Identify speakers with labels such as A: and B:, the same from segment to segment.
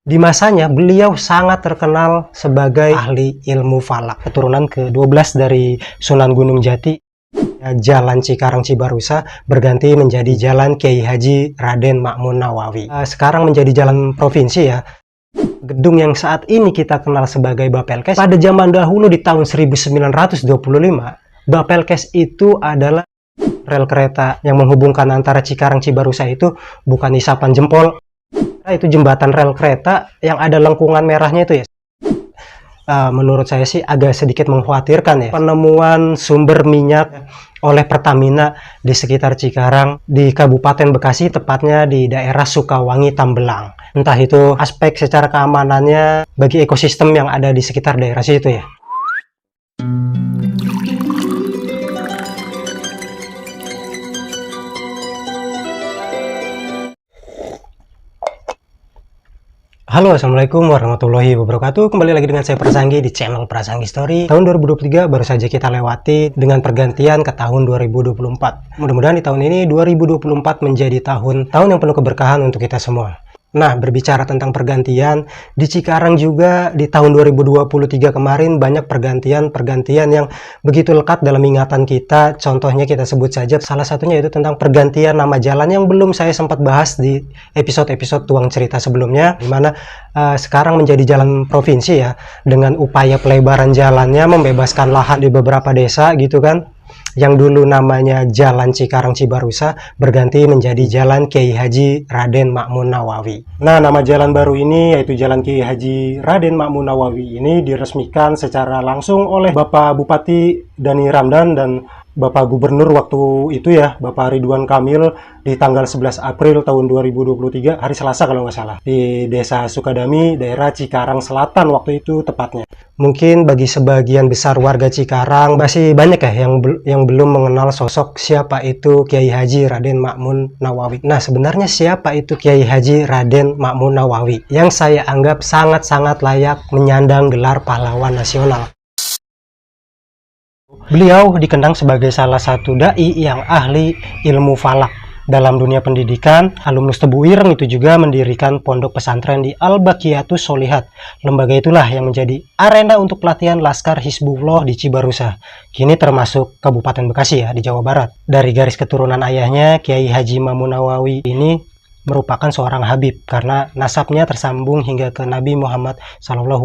A: Di masanya, beliau sangat terkenal sebagai ahli ilmu falak. Keturunan ke-12 dari Sunan Gunung Jati. Jalan Cikarang Cibarusa berganti menjadi Jalan Kiai Haji Raden Ma'mun Nawawi. Sekarang menjadi jalan provinsi ya. Gedung yang saat ini kita kenal sebagai Bapelkes, pada zaman dahulu di tahun 1925, Bapelkes itu adalah rel kereta yang menghubungkan antara Cikarang Cibarusa. Itu bukan isapan jempol. Itu jembatan rel kereta yang ada lengkungan merahnya itu ya. Menurut saya sih agak sedikit mengkhawatirkan ya. Penemuan sumber minyak oleh Pertamina di sekitar Cikarang di Kabupaten Bekasi, tepatnya di daerah Sukawangi Tambelang. Entah itu aspek secara keamanannya bagi ekosistem yang ada di sekitar daerah situ ya. Halo, assalamualaikum warahmatullahi wabarakatuh. Kembali lagi dengan saya Prasanggi di channel Prasanggi Story. Tahun 2023 baru saja kita lewati dengan pergantian ke tahun 2024. Mudah-mudahan di tahun ini 2024 menjadi tahun yang penuh keberkahan untuk kita semua. Nah, berbicara tentang pergantian, di Cikarang juga di tahun 2023 kemarin banyak pergantian yang begitu lekat dalam ingatan kita. Contohnya kita sebut saja, salah satunya itu tentang pergantian nama jalan yang belum saya sempat bahas di episode-episode Tuang Cerita sebelumnya, dimana sekarang menjadi jalan provinsi ya, dengan upaya pelebaran jalannya, membebaskan lahan di beberapa desa gitu kan. Yang dulu namanya Jalan Cikarang Cibarusa berganti menjadi Jalan Kiai Haji Raden Ma'mun Nawawi. Nah, nama jalan baru ini yaitu Jalan Kiai Haji Raden Ma'mun Nawawi ini diresmikan secara langsung oleh Bapak Bupati Dani Ramdan dan Bapak Gubernur waktu itu ya, Bapak Ridwan Kamil, di tanggal 11 April tahun 2023, hari Selasa kalau nggak salah, di Desa Sukadami, daerah Cikarang Selatan waktu itu tepatnya. Mungkin bagi sebagian besar warga Cikarang masih banyak ya yang belum mengenal sosok siapa itu Kiai Haji Raden Ma'mun Nawawi. Nah, sebenarnya siapa itu Kiai Haji Raden Ma'mun Nawawi yang saya anggap sangat-sangat layak menyandang gelar pahlawan nasional? Beliau dikenang sebagai salah satu dai yang ahli ilmu falak. Dalam dunia pendidikan, alumnus Tebu Ireng itu juga mendirikan pondok pesantren di Al-Baqiyatus Sholihat. Lembaga itulah yang menjadi arena untuk pelatihan Laskar Hizbullah di Cibarusa. Kini termasuk Kabupaten Bekasi ya, di Jawa Barat. Dari garis keturunan ayahnya, Kiai Haji Ma'mun Nawawi ini merupakan seorang Habib karena nasabnya tersambung hingga ke Nabi Muhammad SAW.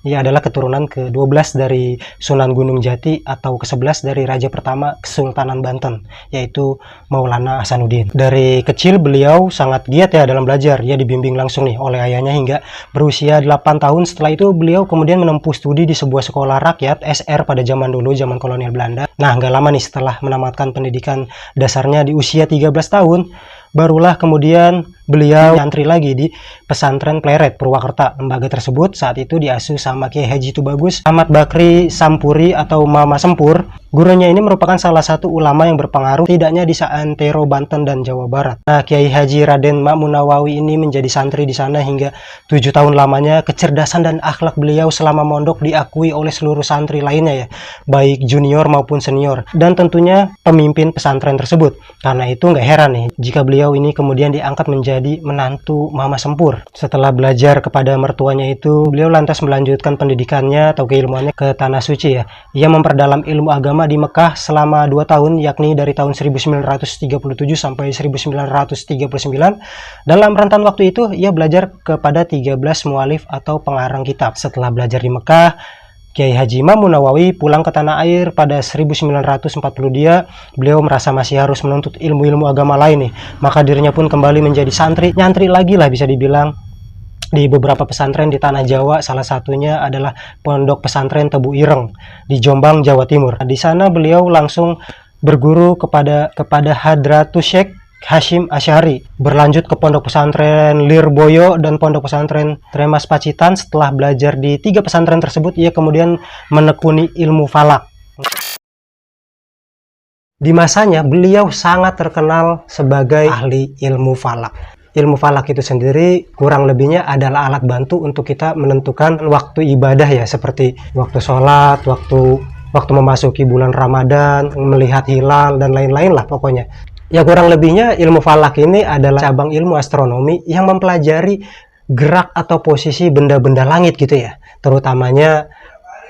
A: Ia adalah keturunan ke-12 dari Sunan Gunung Jati atau ke-11 dari Raja pertama Kesultanan Banten, yaitu Maulana Hasanuddin. Dari kecil beliau sangat giat ya dalam belajar. Ia dibimbing langsung nih oleh ayahnya hingga berusia 8 tahun. Setelah itu beliau kemudian menempuh studi di sebuah sekolah rakyat SR pada zaman dulu, zaman kolonial Belanda. Nah, nggak lama nih setelah menamatkan pendidikan dasarnya di usia 13 tahun, barulah kemudian beliau nyantri lagi di pesantren Pleret Purwakarta. Lembaga tersebut saat itu diasuh sama Kiai Haji Tubagus Ahmad Bakri Sampuri atau Mama Sempur. Gurunya ini merupakan salah satu ulama yang berpengaruh tidaknya di Santero, Banten, dan Jawa Barat. Nah, Kiai Haji Raden Ma'mun Nawawi ini menjadi santri di sana hingga 7 tahun lamanya. Kecerdasan dan akhlak beliau selama mondok diakui oleh seluruh santri lainnya ya, baik junior maupun senior, dan tentunya pemimpin pesantren tersebut. Karena itu nggak heran nih jika beliau ini kemudian diangkat menjadi menantu Mama Sempur. Setelah belajar kepada mertuanya itu, beliau lantas melanjutkan pendidikannya atau keilmuannya ke Tanah Suci ya. Ia memperdalam ilmu agama di Mekah selama 2 tahun, yakni dari tahun 1937 sampai 1939. Dalam rentan waktu itu, ia belajar kepada 13 mualif atau pengarang kitab. Setelah belajar di Mekah, Kiai Haji Ma'mun Nawawi pulang ke tanah air pada 1940. Beliau merasa masih harus menuntut ilmu-ilmu agama lain nih. Maka dirinya pun kembali menjadi santri, nyantri lagi lah bisa dibilang, di beberapa pesantren di tanah Jawa. Salah satunya adalah Pondok Pesantren Tebu Ireng di Jombang, Jawa Timur. Di sana beliau langsung berguru kepada Hadratus Syekh Hashim Asy'ari. Berlanjut ke Pondok Pesantren Lirboyo dan Pondok Pesantren Tremas Pacitan. Setelah belajar di 3 pesantren tersebut, ia kemudian menekuni ilmu falak. Di masanya beliau sangat terkenal sebagai ahli ilmu falak. Ilmu falak itu sendiri kurang lebihnya adalah alat bantu untuk kita menentukan waktu ibadah ya, seperti waktu sholat, waktu memasuki bulan Ramadan, melihat hilal, dan lain-lain lah pokoknya. Ya, kurang lebihnya ilmu falak ini adalah cabang ilmu astronomi yang mempelajari gerak atau posisi benda-benda langit gitu ya, terutamanya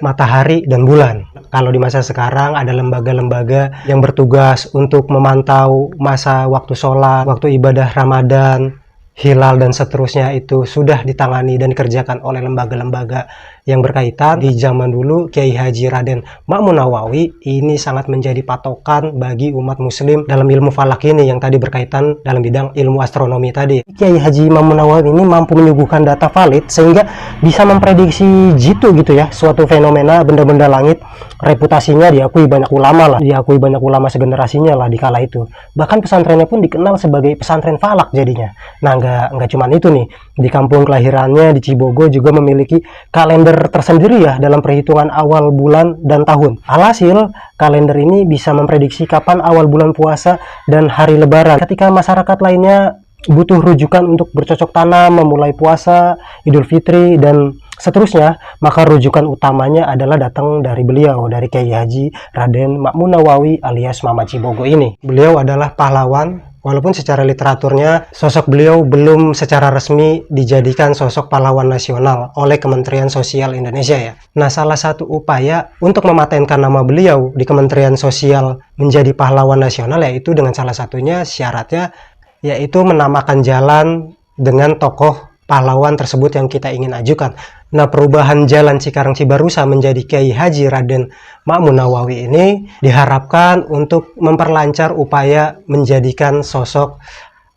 A: matahari dan bulan. Kalau di masa sekarang ada lembaga-lembaga yang bertugas untuk memantau masa waktu sholat, waktu ibadah Ramadan, hilal dan seterusnya, itu sudah ditangani dan dikerjakan oleh lembaga-lembaga yang berkaitan. Di zaman dulu Kiai Haji Raden Ma'mun Nawawi ini sangat menjadi patokan bagi umat muslim dalam ilmu falak ini yang tadi berkaitan dalam bidang ilmu astronomi tadi. Kiai Haji Ma'mun Nawawi ini mampu menyuguhkan data valid sehingga bisa memprediksi jitu gitu ya, suatu fenomena benda-benda langit. Reputasinya diakui banyak ulama lah, diakui banyak ulama segenerasinya lah di kala itu. Bahkan pesantrennya pun dikenal sebagai pesantren falak jadinya. Nah, nggak cuman itu nih, di kampung kelahirannya di Cibogo juga memiliki kalender tersendiri ya dalam perhitungan awal bulan dan tahun. Alhasil, kalender ini bisa memprediksi kapan awal bulan puasa dan hari lebaran. Ketika masyarakat lainnya butuh rujukan untuk bercocok tanam, memulai puasa, Idul Fitri, dan seterusnya, maka rujukan utamanya adalah datang dari beliau, dari Kiai Haji Raden Ma'mun Nawawi alias Mama Cibogo ini. Beliau adalah pahlawan, walaupun secara literaturnya sosok beliau belum secara resmi dijadikan sosok pahlawan nasional oleh Kementerian Sosial Indonesia ya. Nah, salah satu upaya untuk mematenkan nama beliau di Kementerian Sosial menjadi pahlawan nasional yaitu dengan salah satunya syaratnya yaitu menamakan jalan dengan tokoh pahlawan tersebut yang kita ingin ajukan. Nah, perubahan jalan Cikarang Cibarusa menjadi Kiai Haji Raden Ma'mun Nawawi ini diharapkan untuk memperlancar upaya menjadikan sosok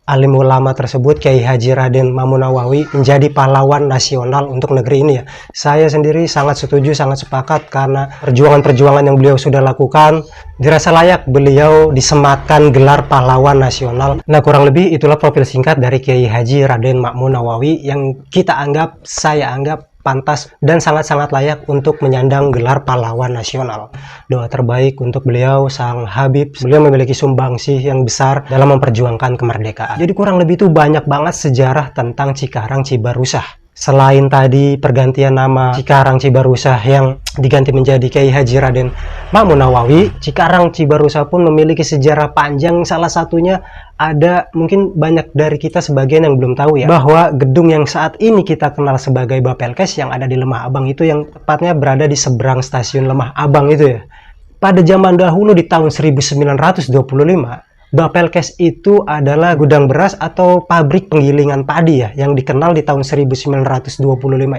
A: alim ulama tersebut, Kiai Haji Raden Ma'mun Nawawi, menjadi pahlawan nasional untuk negeri ini ya. Saya sendiri sangat setuju, sangat sepakat karena perjuangan-perjuangan yang beliau sudah lakukan dirasa layak beliau disematkan gelar pahlawan nasional. Nah, kurang lebih itulah profil singkat dari Kiai Haji Raden Ma'mun Nawawi yang saya anggap pantas dan sangat-sangat layak untuk menyandang gelar pahlawan nasional. Doa terbaik untuk beliau, sang Habib. Beliau memiliki sumbangsih yang besar dalam memperjuangkan kemerdekaan. Jadi kurang lebih itu banyak banget sejarah tentang Cikarang Cibarusah. Selain tadi pergantian nama Cikarang Cibarusah yang diganti menjadi Kiai Haji Raden Ma'mun Nawawi, Cikarang Cibarusah pun memiliki sejarah panjang. Salah satunya ada, mungkin banyak dari kita sebagian yang belum tahu ya, bahwa gedung yang saat ini kita kenal sebagai Bapelkes yang ada di Lemah Abang itu, yang tepatnya berada di seberang stasiun Lemah Abang itu ya. Pada zaman dahulu di tahun 1925, Bapelkes itu adalah gudang beras atau pabrik penggilingan padi ya, yang dikenal di tahun 1925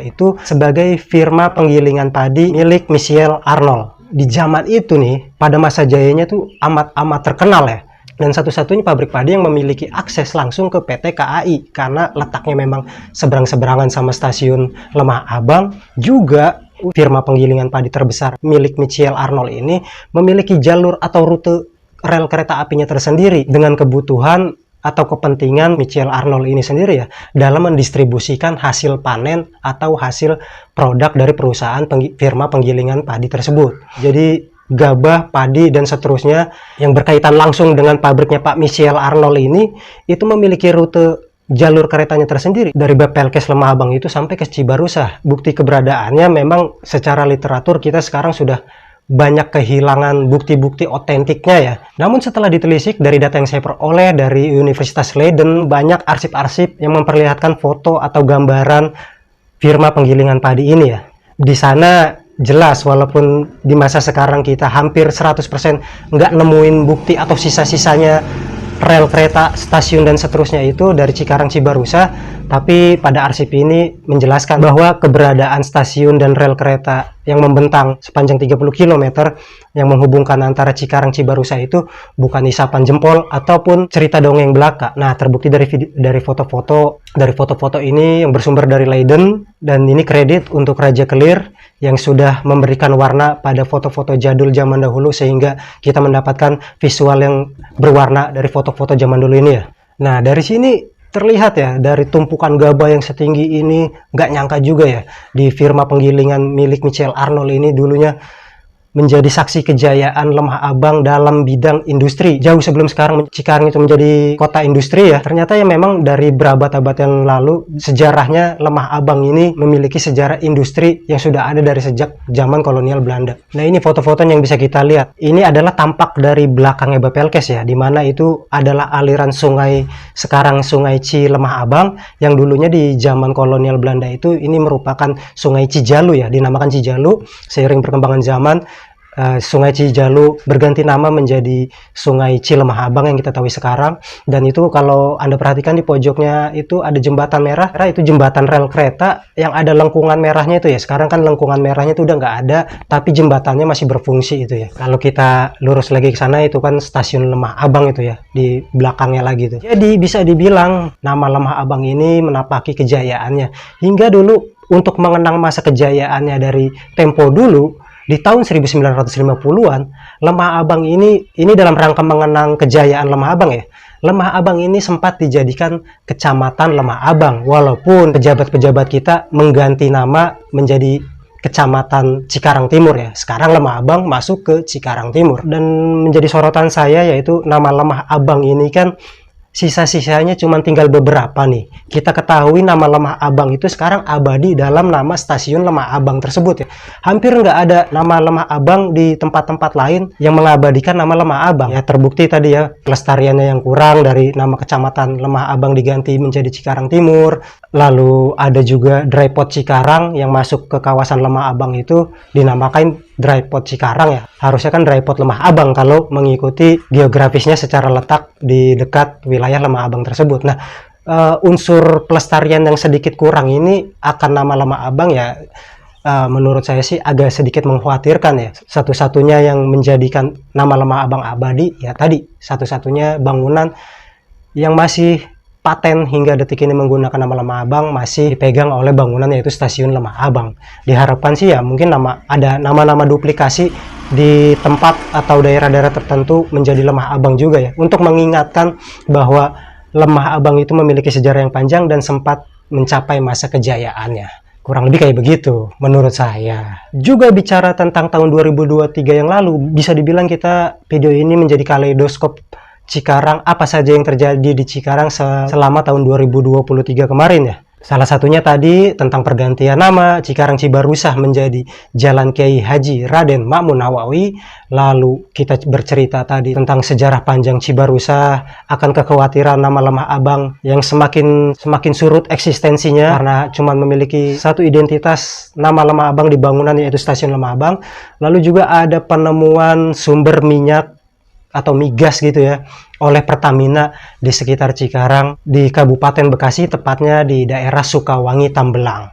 A: itu sebagai firma penggilingan padi milik Michel Arnold. Di zaman itu nih, pada masa jayanya tuh amat terkenal ya. Dan satu-satunya pabrik padi yang memiliki akses langsung ke PT KAI karena letaknya memang seberang-seberangan sama stasiun Lemah Abang. Juga firma penggilingan padi terbesar milik Michel Arnold ini memiliki jalur atau rute rel kereta apinya tersendiri dengan kebutuhan atau kepentingan Michel Arnold ini sendiri ya dalam mendistribusikan hasil panen atau hasil produk dari perusahaan firma penggilingan padi tersebut. Jadi gabah, padi, dan seterusnya yang berkaitan langsung dengan pabriknya Pak Michel Arnold ini itu memiliki rute jalur keretanya tersendiri dari Bapelkes Lemah Abang itu sampai ke Cibarusah. Bukti keberadaannya memang secara literatur kita sekarang sudah banyak kehilangan bukti-bukti otentiknya ya. Namun setelah ditelisik dari data yang saya peroleh dari Universitas Leiden, banyak arsip-arsip yang memperlihatkan foto atau gambaran firma penggilingan padi ini ya. Di sana jelas, walaupun di masa sekarang kita hampir 100% nggak nemuin bukti atau sisa-sisanya rel kereta, stasiun, dan seterusnya itu dari Cikarang Cibarusah, tapi pada arsip ini menjelaskan bahwa keberadaan stasiun dan rel kereta yang membentang sepanjang 30 km yang menghubungkan antara Cikarang Cibarusah itu bukan isapan jempol ataupun cerita dongeng belaka. Nah, terbukti dari foto-foto ini yang bersumber dari Leiden, dan ini kredit untuk Raja Kelir yang sudah memberikan warna pada foto-foto jadul zaman dahulu sehingga kita mendapatkan visual yang berwarna dari foto-foto zaman dulu ini ya. Nah, dari sini terlihat ya, dari tumpukan gabah yang setinggi ini, nggak nyangka juga ya di firma penggilingan milik Michel Arnold ini dulunya menjadi saksi kejayaan Lemah Abang dalam bidang industri. Jauh sebelum sekarang Cikarang itu menjadi kota industri ya, ternyata ya memang dari berabad-abad yang lalu sejarahnya Lemah Abang ini memiliki sejarah industri yang sudah ada dari sejak zaman kolonial Belanda. Nah, ini foto-foto yang bisa kita lihat. Ini adalah tampak dari belakangnya Bapelkes ya, di mana itu adalah aliran sungai, sekarang Sungai Lemah Abang, yang dulunya di zaman kolonial Belanda itu ini merupakan Sungai Cijalu ya, dinamakan Cijalu. Seiring perkembangan zaman, Sungai Cijalu berganti nama menjadi Sungai Lemah Abang yang kita tahu sekarang. Dan itu kalau Anda perhatikan di pojoknya itu ada jembatan merah, itu jembatan rel kereta yang ada lengkungan merahnya itu ya. Sekarang kan lengkungan merahnya itu udah nggak ada, tapi jembatannya masih berfungsi itu ya. Kalau kita lurus lagi ke sana itu kan stasiun Lemah Abang itu ya, di belakangnya lagi itu. Jadi bisa dibilang nama Lemah Abang ini menapaki kejayaannya. Hingga dulu untuk mengenang masa kejayaannya dari tempo dulu, di tahun 1950-an, Lemah Abang ini dalam rangka mengenang kejayaan Lemah Abang ya. Lemah Abang ini sempat dijadikan Kecamatan Lemah Abang, walaupun pejabat-pejabat kita mengganti nama menjadi Kecamatan Cikarang Timur ya. Sekarang Lemah Abang masuk ke Cikarang Timur. Dan menjadi sorotan saya yaitu nama Lemah Abang ini kan sisa-sisanya cuma tinggal beberapa nih. Kita ketahui nama Lemah Abang itu sekarang abadi dalam nama stasiun Lemah Abang tersebut ya. Hampir nggak ada nama Lemah Abang di tempat-tempat lain yang mengabadikan nama Lemah Abang. Ya terbukti tadi ya, pelestariannya yang kurang dari nama kecamatan Lemah Abang diganti menjadi Cikarang Timur. Lalu ada juga Drypot Cikarang yang masuk ke kawasan Lemah Abang itu dinamakan Drypot Cikarang ya. Harusnya kan Drypot Lemah Abang kalau mengikuti geografisnya secara letak di dekat wilayah Lemah Abang tersebut. Nah, unsur pelestarian yang sedikit kurang ini akan nama Lemah Abang ya, menurut saya sih agak sedikit mengkhawatirkan ya. Satu-satunya yang menjadikan nama Lemah Abang abadi ya tadi, satu-satunya bangunan yang masih paten hingga detik ini menggunakan nama Lemah Abang masih dipegang oleh bangunan yaitu Stasiun Lemah Abang. Diharapkan sih ya mungkin ada nama-nama duplikasi di tempat atau daerah-daerah tertentu menjadi Lemah Abang juga ya, untuk mengingatkan bahwa Lemah Abang itu memiliki sejarah yang panjang dan sempat mencapai masa kejayaannya. Kurang lebih kayak begitu menurut saya. Juga bicara tentang tahun 2023 yang lalu, bisa dibilang video ini menjadi kaleidoskop Cikarang, apa saja yang terjadi di Cikarang selama tahun 2023 kemarin ya. Salah satunya tadi tentang pergantian nama Cikarang Cibarusah menjadi Jalan Kiai Haji Raden Ma'mun Nawawi. Lalu kita bercerita tadi tentang sejarah panjang Cibarusah, akan kekhawatiran nama Lemah Abang yang semakin surut eksistensinya karena cuma memiliki satu identitas nama Lemah Abang di bangunan yaitu Stasiun Lemah Abang. Lalu juga ada penemuan sumber minyak atau migas gitu ya oleh Pertamina di sekitar Cikarang di Kabupaten Bekasi, tepatnya di daerah Sukawangi Tambelang.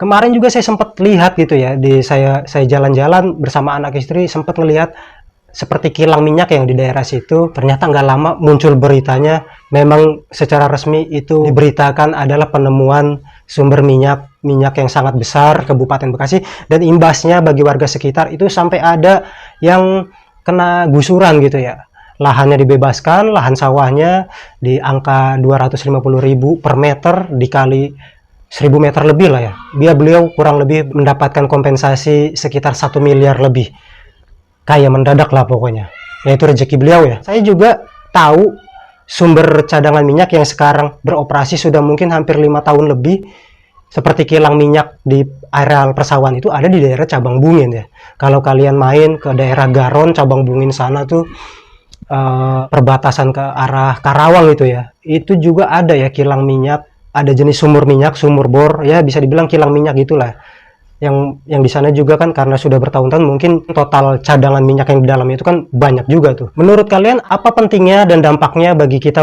A: Kemarin juga saya sempat lihat gitu ya, saya jalan-jalan bersama anak istri sempat melihat seperti kilang minyak yang di daerah situ. Ternyata nggak lama muncul beritanya, memang secara resmi itu diberitakan adalah penemuan sumber minyak yang sangat besar Kabupaten Bekasi, dan imbasnya bagi warga sekitar itu sampai ada yang kena gusuran gitu ya. Lahannya dibebaskan, lahan sawahnya di angka 250.000 per meter dikali 1000 meter lebih lah ya. Beliau kurang lebih mendapatkan kompensasi sekitar 1 miliar lebih. Kayak mendadak lah pokoknya. Yaitu rezeki beliau ya. Saya juga tahu sumber cadangan minyak yang sekarang beroperasi sudah mungkin hampir 5 tahun lebih. Seperti kilang minyak di areal persawahan itu ada di daerah Cabang Bungin ya. Kalau kalian main ke daerah Garon, Cabang Bungin sana tuh perbatasan ke arah Karawang itu ya. Itu juga ada ya kilang minyak, ada jenis sumur minyak, sumur bor ya, bisa dibilang kilang minyak gitulah. Yang di sana juga kan karena sudah bertahun-tahun mungkin total cadangan minyak yang di dalam itu kan banyak juga tuh. Menurut kalian apa pentingnya dan dampaknya bagi kita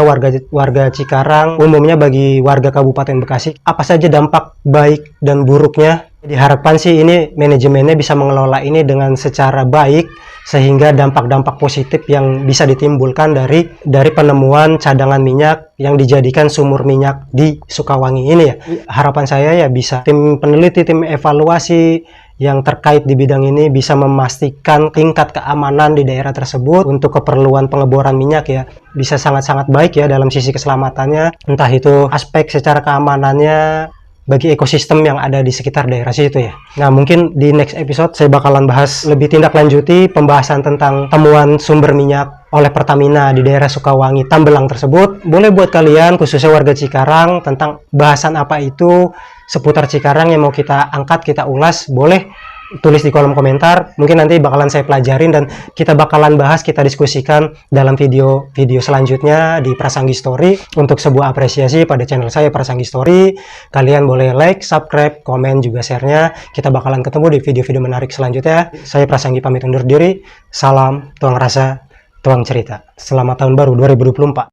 A: warga Cikarang, umumnya bagi warga Kabupaten Bekasi? Apa saja dampak baik dan buruknya? Diharapkan sih ini manajemennya bisa mengelola ini dengan secara baik sehingga dampak-dampak positif yang bisa ditimbulkan dari penemuan cadangan minyak yang dijadikan sumur minyak di Sukawangi ini ya. Harapan saya ya bisa tim peneliti, tim evaluasi yang terkait di bidang ini bisa memastikan tingkat keamanan di daerah tersebut untuk keperluan pengeboran minyak ya bisa sangat-sangat baik ya dalam sisi keselamatannya, entah itu aspek secara keamanannya bagi ekosistem yang ada di sekitar daerah situ ya. Nah, mungkin di next episode saya bakalan bahas lebih tindak lanjuti pembahasan tentang temuan sumber minyak oleh Pertamina di daerah Sukawangi, Tambelang tersebut. Boleh buat kalian, khususnya warga Cikarang, tentang bahasan apa itu seputar Cikarang yang mau kita angkat, kita ulas, boleh tulis di kolom komentar. Mungkin nanti bakalan saya pelajarin dan kita bakalan bahas, kita diskusikan dalam video selanjutnya di Prasanggi Story. Untuk sebuah apresiasi pada channel saya Prasanggi Story, kalian boleh like, subscribe, komen, juga share-nya. Kita bakalan ketemu di video-video menarik selanjutnya. Saya Prasanggi pamit undur diri. Salam tuang rasa, tuang cerita. Selamat tahun baru 2024.